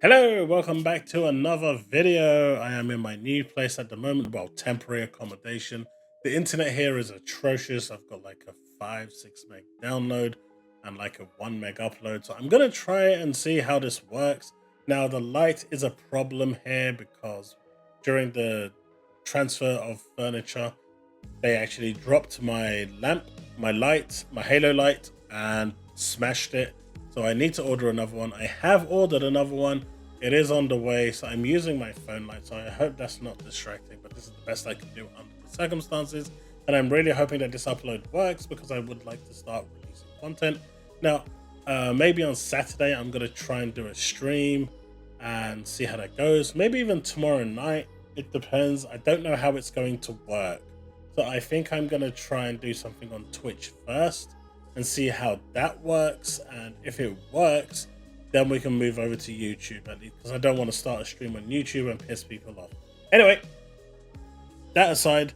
Hello, welcome back to another video. I am in my new place at the moment, well, temporary accommodation. The internet here is atrocious. I've got like a 5-6 meg download and like a 1 meg upload. So I'm gonna try it and see how this works. Now the light is a problem here because during the transfer of furniture, they actually dropped my lamp, my light, my halo light, and smashed it. So I need to order another one. I have ordered another one. It is on the way, so I'm using my phone light, so I hope that's not distracting, but this is the best I can do under the circumstances, and I'm really hoping that this upload works because I would like to start releasing content. Now, maybe on Saturday, I'm going to try and do a stream and see how that goes. Maybe even tomorrow night. It depends. I don't know how it's going to work. So I think I'm going to try and do something on Twitch first and see how that works, and if it works, then we can move over to YouTube at least, because I don't want to start a stream on YouTube and piss people off. Anyway, that aside,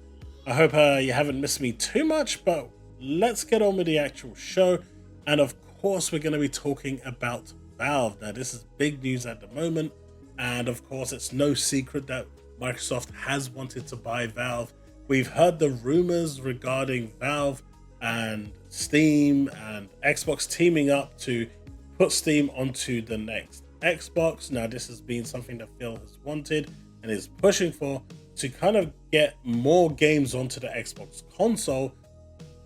I hope you haven't missed me too much, but let's get on with the actual show. And of course, we're going to be talking about Valve. Now, this is big news at the moment, and of course, it's no secret that Microsoft has wanted to buy Valve. We've heard the rumors regarding Valve and Steam and Xbox teaming up to put Steam onto the next Xbox. Now, this has been something that Phil has wanted and is pushing for, to kind of get more games onto the Xbox console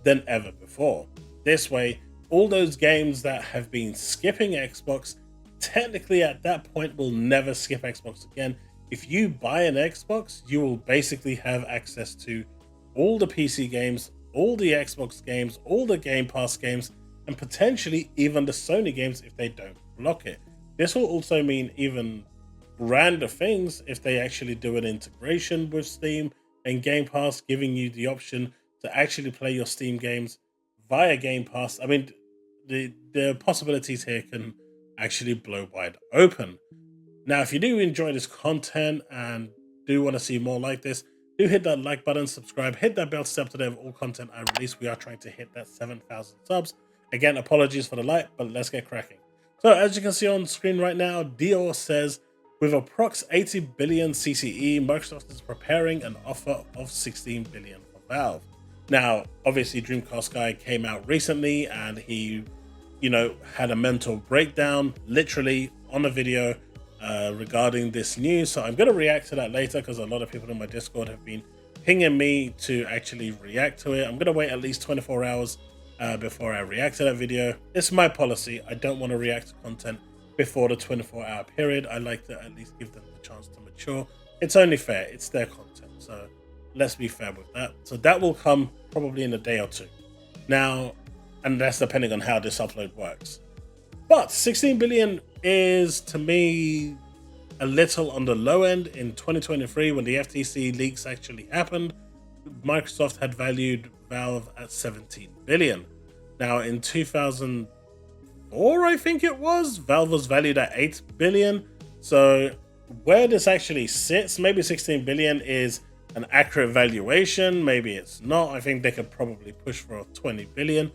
than ever before. This way, all those games that have been skipping Xbox, technically at that point will never skip Xbox again. If you buy an Xbox, you will basically have access to all the PC games, all the Xbox games, all the Game Pass games, and potentially even the Sony games if they don't block it. This will also mean even grander things if they actually do an integration with Steam and Game Pass, giving you the option to actually play your Steam games via Game Pass. I mean, the possibilities here can actually blow wide open. Now, if you do enjoy this content and do want to see more like this, do hit that like button, subscribe, hit that bell to stay up to date with all content I release. We are trying to hit that 7,000 subs. Again, apologies for the light, but let's get cracking. So as you can see on screen right now, Dior says, with approx 80 billion CCE, Microsoft is preparing an offer of 16 billion for Valve. Now, obviously Dreamcast guy came out recently and he, had a mental breakdown, literally on a video regarding this news. So I'm going to react to that later because a lot of people in my Discord have been pinging me to actually react to it. I'm going to wait at least 24 hours before I react to that video. It's my policy. I don't want to react to content before the 24-hour period. I like to at least give them the chance to mature. It's only fair. It's their content. So let's be fair with that. So that will come probably in a day or two. Now, and that's depending on how this upload works. But 16 billion is, to me, a little on the low end. In 2023, when the FTC leaks actually happened, Microsoft had valued Valve at 17 billion. Now, in 2004, I think it was, Valve was valued at 8 billion. So where this actually sits, maybe 16 billion is an accurate valuation, maybe it's not. I think they could probably push for 20 billion.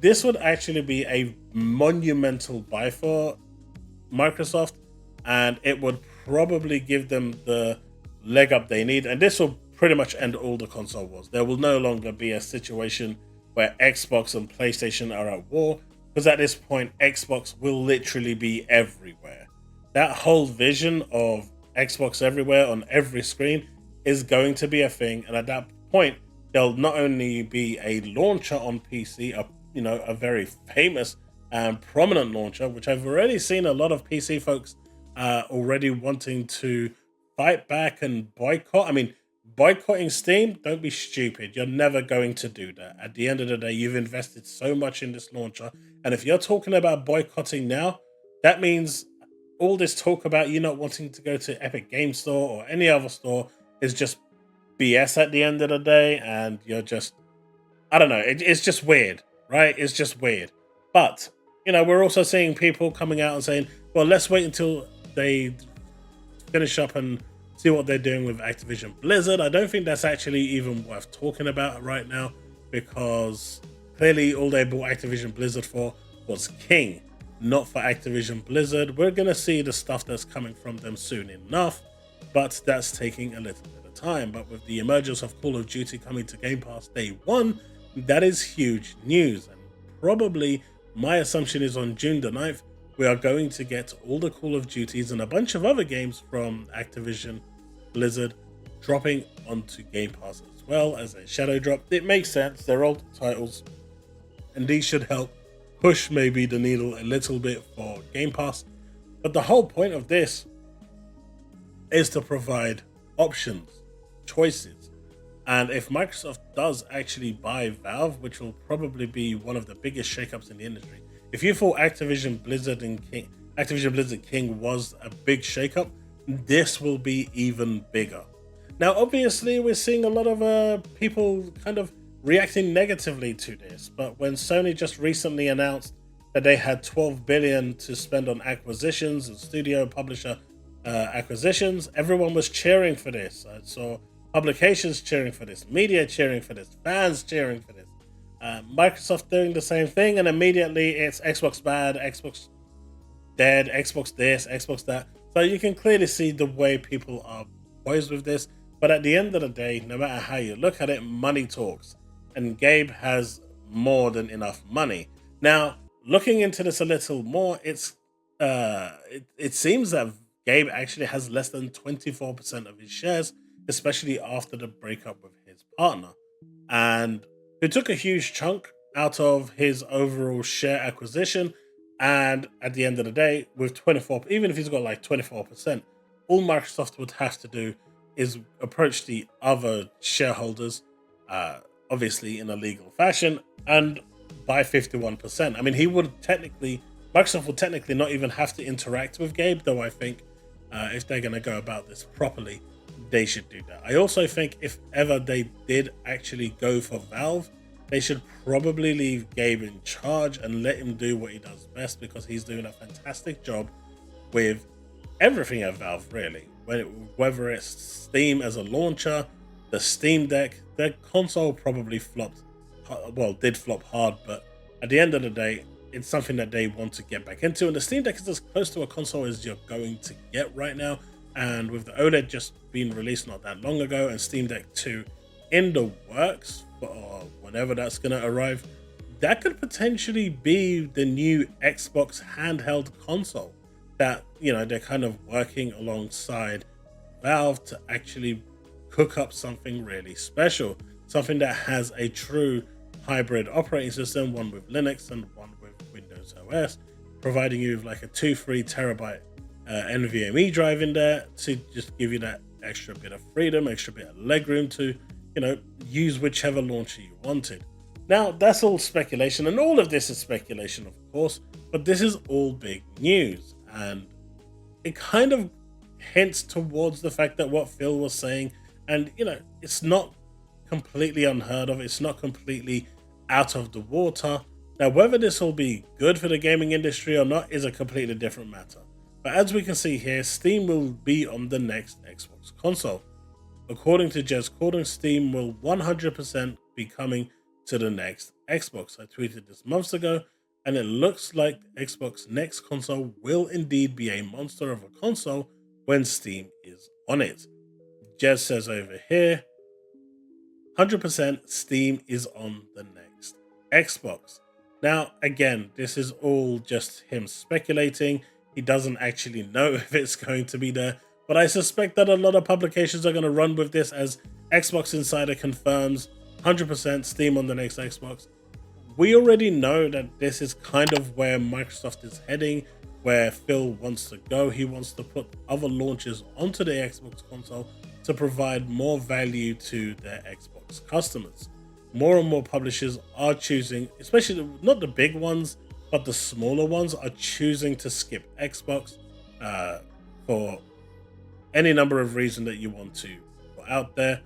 This would actually be a monumental buy for Microsoft, and it would probably give them the leg up they need. And this will pretty much end all the console wars. There will no longer be a situation where Xbox and PlayStation are at war, because at this point, Xbox will literally be everywhere. That whole vision of Xbox everywhere on every screen is going to be a thing. And at that point, there'll not only be a launcher on PC, a very famous and prominent launcher, which I've already seen a lot of PC folks already wanting to fight back and boycott. I mean, boycotting Steam, don't be stupid. You're never going to do that. At the end of the day, you've invested so much in this launcher. And if you're talking about boycotting now, that means all this talk about you not wanting to go to Epic Game Store or any other store is just BS at the end of the day. And you're just, I don't know, it's just weird, right? It's just weird. But, we're also seeing people coming out and saying, well, let's wait until they finish up and see what they're doing with Activision Blizzard. I don't think that's actually even worth talking about right now, because clearly all they bought Activision Blizzard for was King. not for Activision Blizzard. We're going to see the stuff that's coming from them soon enough, but that's taking a little bit of time. But with the emergence of Call of Duty coming to Game Pass day one, that is huge news. And probably my assumption is on June the 9th, we are going to get all the Call of Duties and a bunch of other games from Activision Blizzard dropping onto Game Pass as well as a shadow drop. It makes sense, they're old titles, and these should help push maybe the needle a little bit for Game Pass. But the whole point of this is to provide options, choices. And if Microsoft does actually buy Valve, which will probably be one of the biggest shakeups in the industry. If you thought Activision Blizzard King was a big shakeup, this will be even bigger. Now, obviously, we're seeing a lot of people kind of reacting negatively to this, but when Sony just recently announced that they had $12 billion to spend on acquisitions and studio publisher acquisitions, everyone was cheering for this. I saw publications cheering for this, media cheering for this, fans cheering for this. Microsoft doing the same thing, and immediately it's Xbox bad, Xbox dead, Xbox this, Xbox that. So you can clearly see the way people are poised with this. But at the end of the day, no matter how you look at it, money talks. And Gabe has more than enough money. Now, looking into this a little more, it seems that Gabe actually has less than 24% of his shares, especially after the breakup with his partner, and who took a huge chunk out of his overall share acquisition. And at the end of the day, with 24, even if he's got like 24%, all Microsoft would have to do is approach the other shareholders, obviously in a legal fashion, and buy 51%. I mean, Microsoft would technically not even have to interact with Gabe, though I think if they're going to go about this properly, they should do that. I also think if ever they did actually go for Valve, they should probably leave Gabe in charge and let him do what he does best, because he's doing a fantastic job with everything at Valve, really. Whether it's Steam as a launcher, the Steam Deck, their console probably did flop hard, but at the end of the day, it's something that they want to get back into. And the Steam Deck is as close to a console as you're going to get right now. And with the OLED just being released not that long ago, and Steam Deck 2 in the works, or whenever that's going to arrive, that could potentially be the new Xbox handheld console that, they're kind of working alongside Valve to actually cook up something really special, something that has a true hybrid operating system, one with Linux and one with Windows OS, providing you with like a 2-3 terabyte NVMe drive in there to just give you that extra bit of freedom, extra bit of legroom to, use whichever launcher you wanted. Now, that's all speculation, and all of this is speculation, of course, but this is all big news, and it kind of hints towards the fact that what Phil was saying, and, it's not completely unheard of, it's not completely out of the water. Now, whether this will be good for the gaming industry or not is a completely different matter. But as we can see here, Steam will be on the next Xbox console. According to Jez Corden, Steam will 100% be coming to the next Xbox. I tweeted this months ago, and it looks like Xbox next console will indeed be a monster of a console when Steam is on it. Jez says over here, 100% Steam is on the next Xbox. Now, again, this is all just him speculating. He doesn't actually know if it's going to be there, but I suspect that a lot of publications are going to run with this, as Xbox Insider confirms 100% Steam on the next Xbox. We already know that this is kind of where Microsoft is heading, where Phil wants to go. He wants to put other launchers onto the Xbox console to provide more value to their Xbox customers. More and more publishers are choosing, especially not the big ones, but the smaller ones are choosing to skip Xbox for any number of reasons that you want to put out there.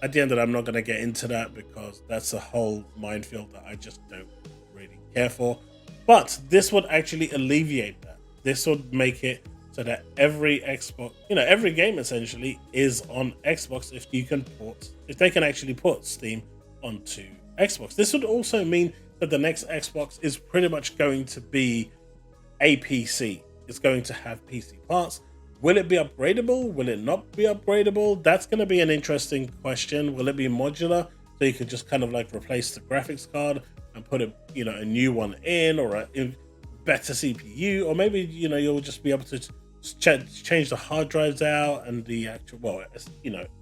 At the end of it, I'm not going to get into that because that's a whole minefield that I just don't really care for. But this would actually alleviate that. This would make it so that every Xbox, every game essentially is on Xbox if they can actually put Steam onto Xbox. This would also mean that the next Xbox is pretty much going to be a PC. It's going to have PC parts. Will it be upgradable? Will it not be upgradable? That's going to be an interesting question. Will it be modular, so you can just kind of like replace the graphics card and put a new one in, or a better CPU, or maybe you'll just be able to change the hard drives out and the actual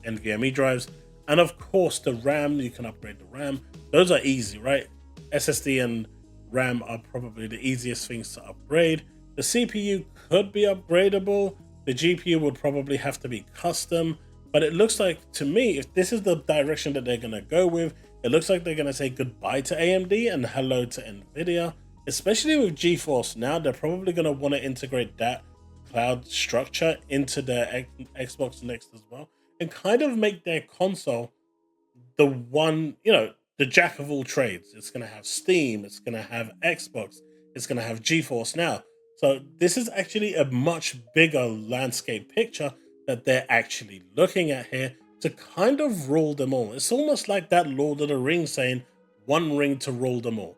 NVMe drives, and of course the RAM. You can upgrade the RAM. Those are easy, right? SSD and RAM are probably the easiest things to upgrade. The CPU could be upgradable. The GPU would probably have to be custom, but it looks like to me, if this is the direction that they're going to go with, it looks like they're going to say goodbye to AMD and hello to Nvidia. Especially with GeForce now, they're probably going to want to integrate that cloud structure into their Xbox Next as well, and kind of make their console the one, the jack of all trades. It's going to have Steam, it's going to have Xbox, it's going to have GeForce now. So this is actually a much bigger landscape picture that they're actually looking at here to kind of rule them all. It's almost like that Lord of the Rings saying, one ring to rule them all.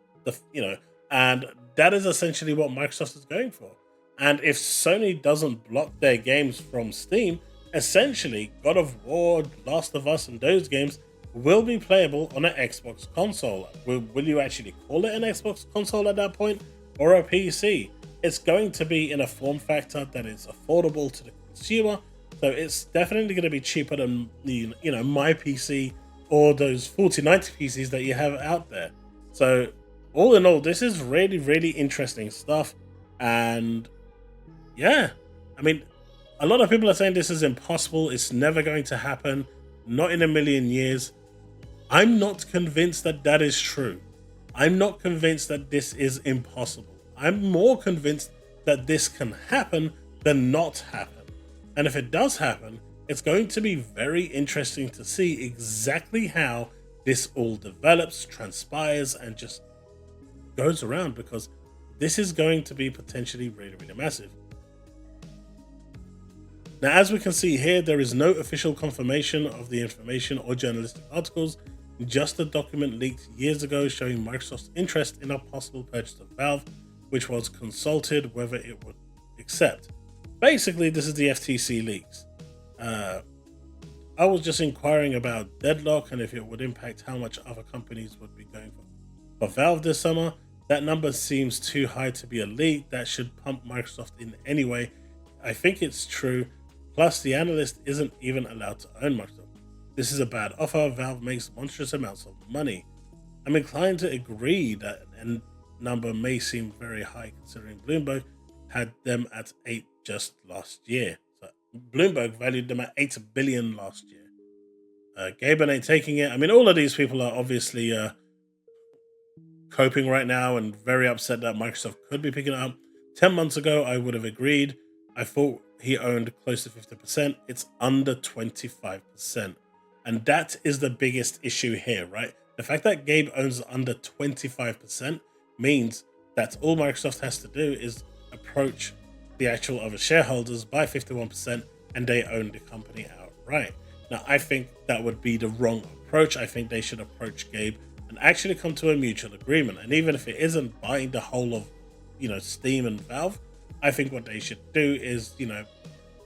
And that is essentially what Microsoft is going for. And if Sony doesn't block their games from Steam, essentially God of War, Last of Us, and those games will be playable on an Xbox console. Will you actually call it an Xbox console at that point, or a PC? It's going to be in a form factor that is affordable to the consumer, so it's definitely going to be cheaper than my PC or those 4090 PCs that you have out there. So all in all, this is really, really interesting stuff. And yeah, I mean, a lot of people are saying this is impossible. It's never going to happen. Not in a million years. I'm not convinced that that is true. I'm not convinced that this is impossible. I'm more convinced that this can happen than not happen. And if it does happen, it's going to be very interesting to see exactly how this all develops, transpires, and just goes around, because this is going to be potentially really, really massive. Now, as we can see here, there is no official confirmation of the information or journalistic articles, just a document leaked years ago showing Microsoft's interest in a possible purchase of Valve, which was consulted whether it would accept. Basically, this is the FTC leaks. I was just inquiring about deadlock and if it would impact how much other companies would be going for Valve this summer. That number seems too high to be a leak. That should pump Microsoft in anyway. I think it's true. Plus, the analyst isn't even allowed to own Microsoft. This is a bad offer. Valve makes monstrous amounts of money. I'm inclined to agree that a number may seem very high considering Bloomberg had them at 8 just last year. So Bloomberg valued them at 8 billion last year. Gaben ain't taking it. I mean, all of these people are obviously coping right now and very upset that Microsoft could be picking it up. 10 months ago, I would have agreed. I thought he owned close to 50%. It's under 25%. And that is the biggest issue here, right? The fact that Gabe owns under 25% means that all Microsoft has to do is approach the actual other shareholders by 51% and they own the company outright. Now, I think that would be the wrong approach. I think they should approach Gabe and actually come to a mutual agreement. And even if it isn't buying the whole of, Steam and Valve, I think what they should do is,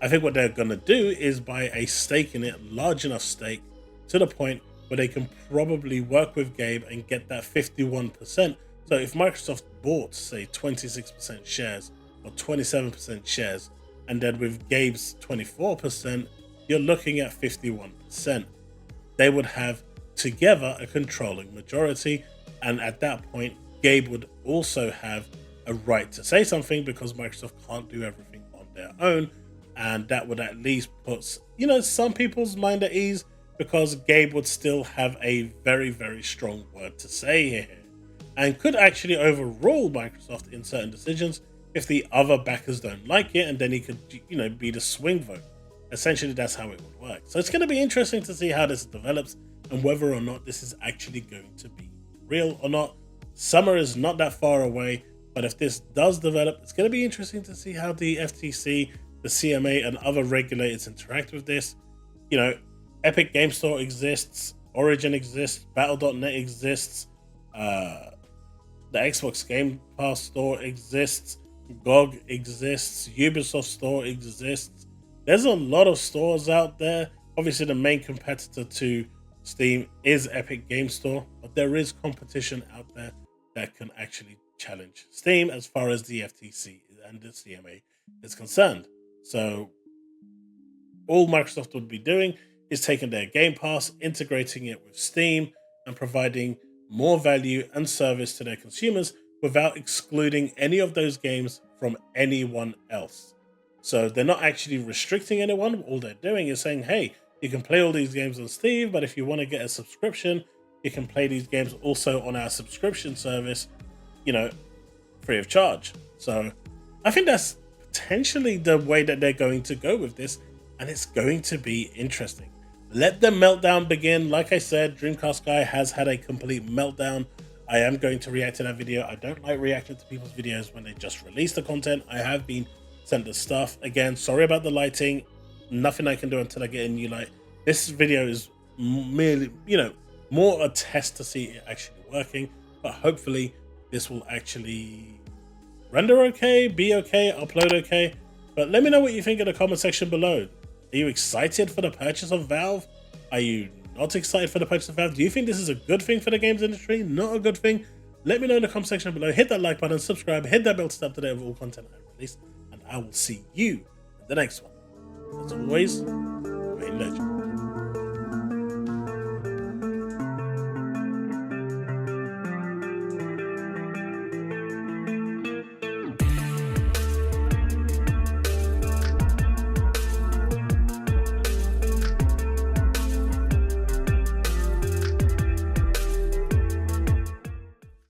I think what they're going to do is buy a stake in it, large enough stake, to the point where they can probably work with Gabe and get that 51%. So if Microsoft bought, say, 26% shares or 27% shares, and then with Gabe's 24%, you're looking at 51%. They would have together a controlling majority, and at that point, Gabe would also have a right to say something because Microsoft can't do everything on their own, and that would at least put, some people's mind at ease, because Gabe would still have a very, very strong word to say here and could actually overrule Microsoft in certain decisions if the other backers don't like it, and then he could, be the swing vote. Essentially, that's how it would work. So it's going to be interesting to see how this develops and whether or not this is actually going to be real or not. Summer is not that far away, but if this does develop, it's going to be interesting to see how the FTC, the CMA, and other regulators interact with this. Epic Game Store exists, Origin exists, Battle.net exists, the Xbox Game Pass store exists. GOG exists, Ubisoft Store exists. There's a lot of stores out there. Obviously, the main competitor to Steam is Epic Game Store, but there is competition out there that can actually challenge Steam as far as the FTC and the CMA is concerned. So all Microsoft would be doing is taking their Game Pass, integrating it with Steam, and providing more value and service to their consumers without excluding any of those games from anyone else. So they're not actually restricting anyone. All they're doing is saying, hey, you can play all these games on Steam, but if you want to get a subscription, you can play these games also on our subscription service, free of charge. So I think that's potentially the way that they're going to go with this, and it's going to be interesting. Let the meltdown begin. Like I said, Dreamcast Guy has had a complete meltdown. I am going to react to that video. I don't like reacting to people's videos when they just release the content. I have been sent the stuff. Again, sorry about the lighting. Nothing I can do until I get a new light. This video is merely, more a test to see it actually working. But hopefully this will actually render okay, be okay, upload okay. But let me know what you think in the comment section below. Are you excited for the purchase of Valve? Are you not excited for the purchase of Valve? Do you think this is a good thing for the games industry? Not a good thing? Let me know in the comment section below. Hit that like button, subscribe, hit that bell to stay up to date with all content I release, and I will see you in the next one. As always, remain legend.